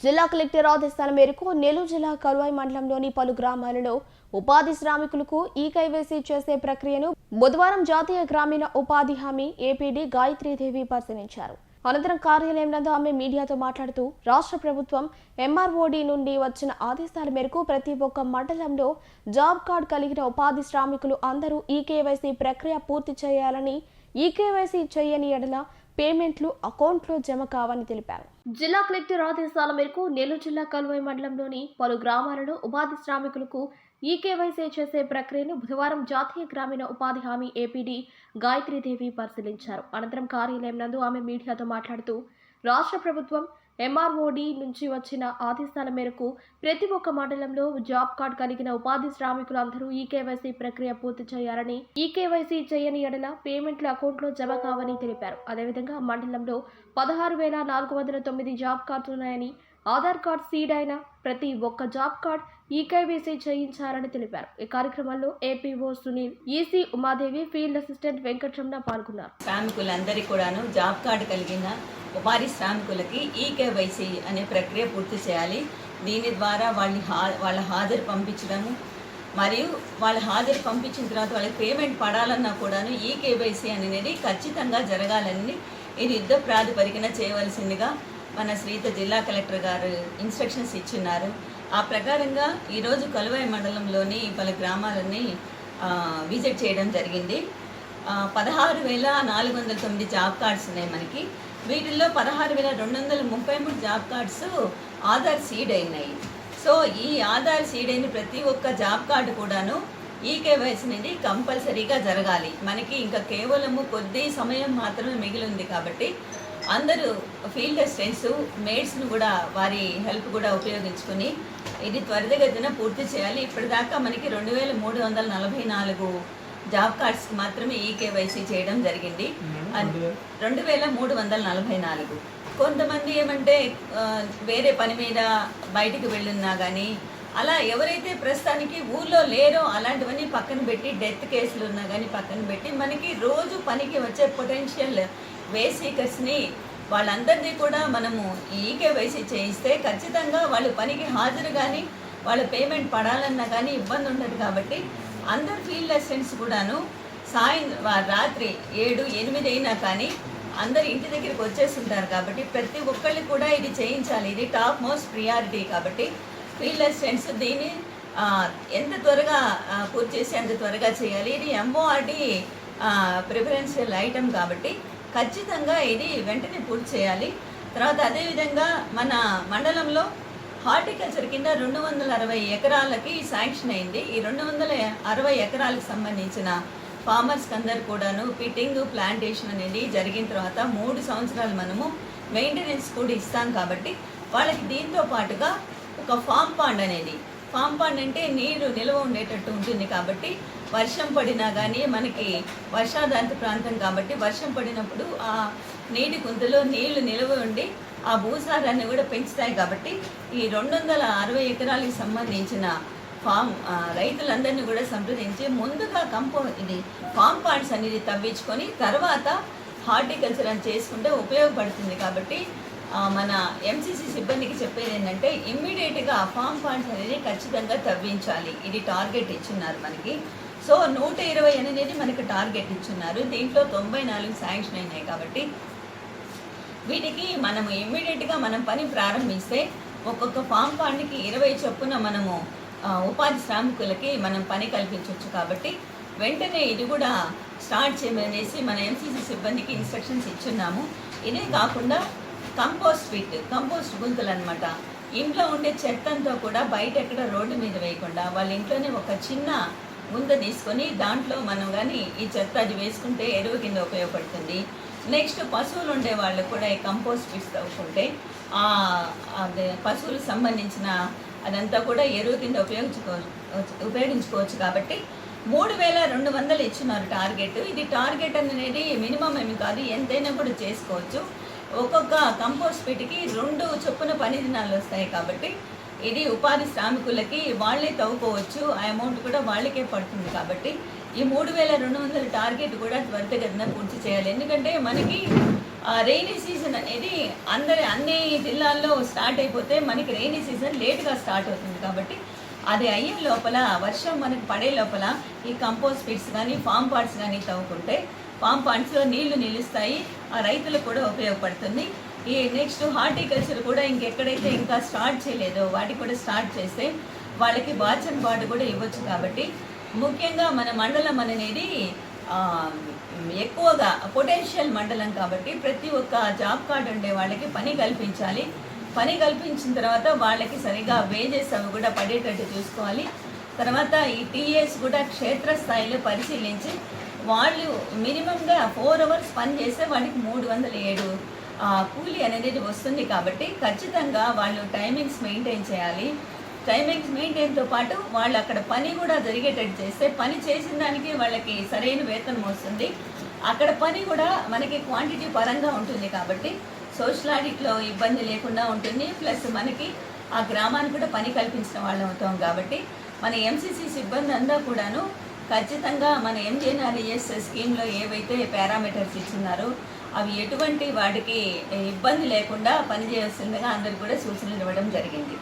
జిల్లా కలెక్టర్ ఆదేశాల మేరకు నెల్లూరు జిల్లా కరువాయి మండలంలోని పలు గ్రామాలలో ఉపాధి శ్రామికులకు ఈకేవైసీ చేసే ప్రక్రియను బుధవారం జాతీయ గ్రామీణ ఉపాధి హామీ ఏపీడీ గాయత్రీదేవి పరిశీలించారు. అనంతరం కార్యాలయం నందు ఆమె మీడియాతో మాట్లాడుతూ రాష్ట్ర ప్రభుత్వం ఎంఆర్ఓడి నుండి వచ్చిన ఆదేశాల మేరకు ప్రతి ఒక్క మండలంలో జాబ్ కార్డు కలిగిన ఉపాధి శ్రామికులు అందరూ ఈకేవైసీ ప్రక్రియ పూర్తి చేయాలని, ఈకేవైసీ చేయని ఎడల పేమెంట్లు అకౌంట్లో జమ కావని తెలిపారు. జిల్లా కలెక్టర్ ఆదేశాల మేరకు నెల్లూరు జిల్లా కలువాయి మండలంలోని పలు గ్రామాలలో ఉపాధి శ్రామికులకు ఈకేవైసీ చేసే ప్రక్రియను బుధవారం జాతీయ గ్రామీణ ఉపాధి హామీ ఏపీడీ గాయత్రీదేవి పరిశీలించారు. అనంతరం కార్యాలయం నందు ఆమె మీడియాతో మాట్లాడుతూ రాష్ట్ర ప్రభుత్వం ఎంఆర్ఓడి నుంచి వచ్చిన ఆదేశాల మేరకు ప్రతి ఒక్క మండలంలో జాబ్ కార్డు కలిగిన ఉపాధి శ్రామికులు అందరూ ఈకేవైసీ ప్రక్రియ పూర్తి చేయాలని, ఈకేవైసీ చేయని ఎడల పేమెంట్లు అకౌంట్లో జమ కావని తెలిపారు. అదేవిధంగా మండలంలో 16,409 జాబ్ కార్డులు ఉన్నాయని, ఆధార్ కార్డు సీడ్ అయిన ప్రతి ఒక్క జాబ్ కార్డు ఈకేవైసీ చేయించాలని తెలిపారు. ఈ కార్యక్రమంలో APO Sunil, EC Umadevi, field assistant Venkataramana పాల్గొన్నారు. శ్రామికులందరికీ కూడాను జాబ్ కార్డు కలిగిన ఉపాధి శ్రామికులకి ఈకేవైసీ అనే ప్రక్రియ పూర్తి చేయాలి. దీని ద్వారా వాళ్ళ హాజరు పంపించడము మరియు వాళ్ళ హాజరు పంపించిన తర్వాత వాళ్ళకి పేమెంట్ పడాలన్నా కూడాను ఈకేవైసీ అనేది ఖచ్చితంగా జరగాలని ఇది యుద్ధ ప్రాతిపదికన చేయవలసిందిగా మన శ్రీత జిల్లా కలెక్టర్ గారు ఇన్స్ట్రక్షన్స్ ఇచ్చిన్నారు. ఆ ప్రకారంగా ఈరోజు కలువాయి మండలంలోని పలు గ్రామాలని విజిట్ చేయడం జరిగింది. 16,409 జాబ్ కార్డ్స్ ఉన్నాయి మనకి. వీటిల్లో 16,233 జాబ్ కార్డ్స్ ఆధార్ సీడ్ అయినాయి. సో ఈ ఆధార్ సీడ్ అయిన ప్రతి ఒక్క జాబ్ కార్డు కూడాను ఈకేవైసీ అనేది కంపల్సరీగా జరగాలి. మనకి ఇంకా కేవలము కొద్ది సమయం మాత్రమే మిగిలి ఉంది కాబట్టి అందరూ ఫీల్డ్ అసిస్టెంట్స్, మేడ్స్ను కూడా వారి హెల్ప్ కూడా ఉపయోగించుకొని ఇది త్వరితగతిన పూర్తి చేయాలి. ఇప్పటిదాకా మనకి 2,344 జాబ్ కార్డ్స్కి మాత్రమే ఈకేవైసీ చేయడం జరిగింది. 2,344. కొంతమంది ఏమంటే వేరే పని మీద బయటికి వెళ్ళున్నా కానీ అలా ఎవరైతే ప్రస్తుతానికి ఊళ్ళో లేరో అలాంటివన్నీ పక్కన పెట్టి, డెత్ కేసులు ఉన్నా కానీ పక్కన పెట్టి, మనకి రోజు పనికి వచ్చే పొటెన్షియల్ వే సీకర్స్ని వాళ్ళందరినీ కూడా మనము ఈకేవైసీ చేయిస్తే ఖచ్చితంగా వాళ్ళు పనికి హాజరు కానీ వాళ్ళ పేమెంట్ పడాలన్నా కానీ ఇబ్బంది ఉండదు. కాబట్టి అందరు ఫీల్డ్ అసిస్టెంట్స్ కూడాను రాత్రి 7, 8 అయినా కానీ అందరు ఇంటి దగ్గరికి వచ్చేస్తుంటారు. కాబట్టి ప్రతి ఒక్కళ్ళు కూడా ఇది చేయించాలి. ఇది టాప్ మోస్ట్ ప్రియారిటీ. కాబట్టి ఫీల్డ్ అసిస్టెంట్స్ దీన్ని ఎంత త్వరగా పూర్తి చేసి అంత త్వరగా చేయాలి. ఇది ఎంఓఆర్డి ప్రిఫరెన్షియల్ ఐటమ్ కాబట్టి ఖచ్చితంగా ఇది వెంటనే పూర్తి చేయాలి. తర్వాత అదేవిధంగా మన మండలంలో హార్టికల్చర్ కింద 260 ఎకరాలకి శాంక్షన్ అయింది. ఈ 260 ఎకరాలకు సంబంధించిన ఫార్మర్స్కి అందరు కూడాను పిట్టింగ్, ప్లాంటేషన్ అనేది జరిగిన తర్వాత 3 సంవత్సరాలు మనము మెయింటెనెన్స్ కూడా ఇస్తాం. కాబట్టి వాళ్ళకి దీంతో పాటుగా ఒక ఫామ్ పాండ్ అనేది, ఫామ్ పాండ్ అంటే నీరు నిల్వ ఉండేటట్టు ఉంటుంది. కాబట్టి వర్షం పడినా కానీ మనకి వర్షాధారిత ప్రాంతం కాబట్టి వర్షం పడినప్పుడు ఆ నీటి కుంతలో నీళ్లు నిల్వ ఉండి ఆ భూసారాన్ని కూడా పెంచుతాయి. కాబట్టి ఈ 260 ఎకరాలకు సంబంధించిన రైతులందరినీ కూడా సంప్రదించి ముందుగా ఇది ఫామ్ పాండ్స్ అనేది తవ్వించుకొని తర్వాత హార్టికల్చర్ అని చేసుకుంటే ఉపయోగపడుతుంది. కాబట్టి మన ఎంసీసీ సిబ్బందికి చెప్పేది ఏంటంటే ఇమ్మీడియట్గా ఫామ్ పాండ్స్ అనేది ఖచ్చితంగా తవ్వించాలి. ఇది టార్గెట్ ఇచ్చున్నారు మనకి. సో 120 అనేది మనకి టార్గెట్ ఇచ్చున్నారు. దీంట్లో 94 శాంక్షన్ అయినాయి. కాబట్టి వీటికి మనము ఇమ్మీడియట్గా మనం పని ప్రారంభిస్తే ఒక్కొక్క ఫామ్ పాండ్కి 20 చొప్పున మనము ఉపాధి శ్రామికులకి మనం పని కల్పించవచ్చు. కాబట్టి వెంటనే ఇది కూడా స్టార్ట్ చేయమనేసి మన ఎంసీసీ సిబ్బందికి ఇన్స్ట్రక్షన్స్ ఇచ్చున్నాము. ఇదే కాకుండా కంపోస్ట్ గుంతలు అనమాట. ఇంట్లో ఉండే చెత్తంతా కూడా బయట ఎక్కడ రోడ్డు మీద వేయకుండా వాళ్ళ ఇంట్లోనే ఒక చిన్న గుంత తీసుకొని దాంట్లో మనం కానీ ఈ చెత్త అది వేసుకుంటే ఎరువు కింద ఉపయోగపడుతుంది. నెక్స్ట్ పశువులు ఉండే వాళ్ళు కూడా ఈ కంపోస్ట్ పిట్స్ తవ్వుకుంటే పశువులకు సంబంధించిన అదంతా కూడా ఎరువు కింద ఉపయోగించుకోవచ్చు. కాబట్టి 3,200 ఇచ్చున్నారు టార్గెట్. ఇది టార్గెట్ అనేది మినిమం ఏమి కాదు, ఎంతైనా కూడా చేసుకోవచ్చు. ఒక్కొక్క కంపోస్ట్ పిట్కి 2 చొప్పున పని దినాలు వస్తాయి. కాబట్టి ఇది ఉపాధి శ్రామికులకి వాళ్ళే తవ్వుకోవచ్చు. ఆ అమౌంట్ కూడా వాళ్ళకే పడుతుంది. కాబట్టి ఈ 3,200 టార్గెట్ కూడా త్వరితగతిన పూర్తి చేయాలి. ఎందుకంటే మనకి రెయినీ సీజన్ అనేది అన్ని జిల్లాల్లో స్టార్ట్ అయిపోతే మనకి రెయినీ సీజన్ లేట్గా స్టార్ట్ అవుతుంది కాబట్టి అది అయ్యే లోపల వర్షం మనకి పడే లోపల ఈ కంపోస్ట్ పిట్స్ కానీ ఫామ్ పాట్స్ కానీ తవ్వుకుంటే ఫామ్ పాట్స్లో నీళ్లు నిలుస్తాయి, ఆ రైతులకు కూడా ఉపయోగపడుతుంది. ఈ నెక్స్ట్ హార్టికల్చర్ కూడా ఇంకెక్కడైతే ఇంకా స్టార్ట్ చేయలేదో వాటికి కూడా స్టార్ట్ చేస్తే వాళ్ళకి బాచన్ బార్డు కూడా ఇవ్వచ్చు. కాబట్టి ముఖ్యంగా మన మండలం అనేది ఎక్కువగా పొటెన్షియల్ మండలం కాబట్టి ప్రతి ఒక్క జాబ్ కార్డు ఉండే వాళ్ళకి పని కల్పించాలి. పని కల్పించిన తర్వాత వాళ్ళకి సరిగా వేజెస్ అవి కూడా పడేటట్టు చూసుకోవాలి. తర్వాత ఈ టీఏస్ కూడా క్షేత్రస్థాయిలో పరిశీలించి వాళ్ళు మినిమంగా 4 hours పని చేస్తే వాళ్ళకి 307 కూలీ అనేది వస్తుంది. కాబట్టి ఖచ్చితంగా వాళ్ళు టైమింగ్స్ మెయింటైన్ చేయాలి. టైమింగ్స్ మెయింటైన్తో పాటు వాళ్ళు అక్కడ పని కూడా జరిగేటట్టు చేస్తే పని చేసిన దానికి వాళ్ళకి సరైన వేతనం వస్తుంది. అక్కడ పని కూడా మనకి క్వాంటిటీ పరంగా ఉంటుంది కాబట్టి సోషల్ ఆడిట్లో ఇబ్బంది లేకుండా ఉంటుంది. ప్లస్ మనకి ఆ గ్రామానికి కూడా పని కల్పించిన వాళ్ళం అవుతాం. కాబట్టి మన ఎంసీసీ సిబ్బంది అంతా కూడాను ఖచ్చితంగా మన ఎంజేఎన్ఆర్ఈఎస్ స్కీమ్లో ఏవైతే పారామీటర్స్ ఇచ్చినారో అవి ఎటువంటి వాటికి ఇబ్బంది లేకుండా పనిచేయాల్సిందిగా అందరికీ కూడా సూచనలు ఇవ్వడం జరిగింది.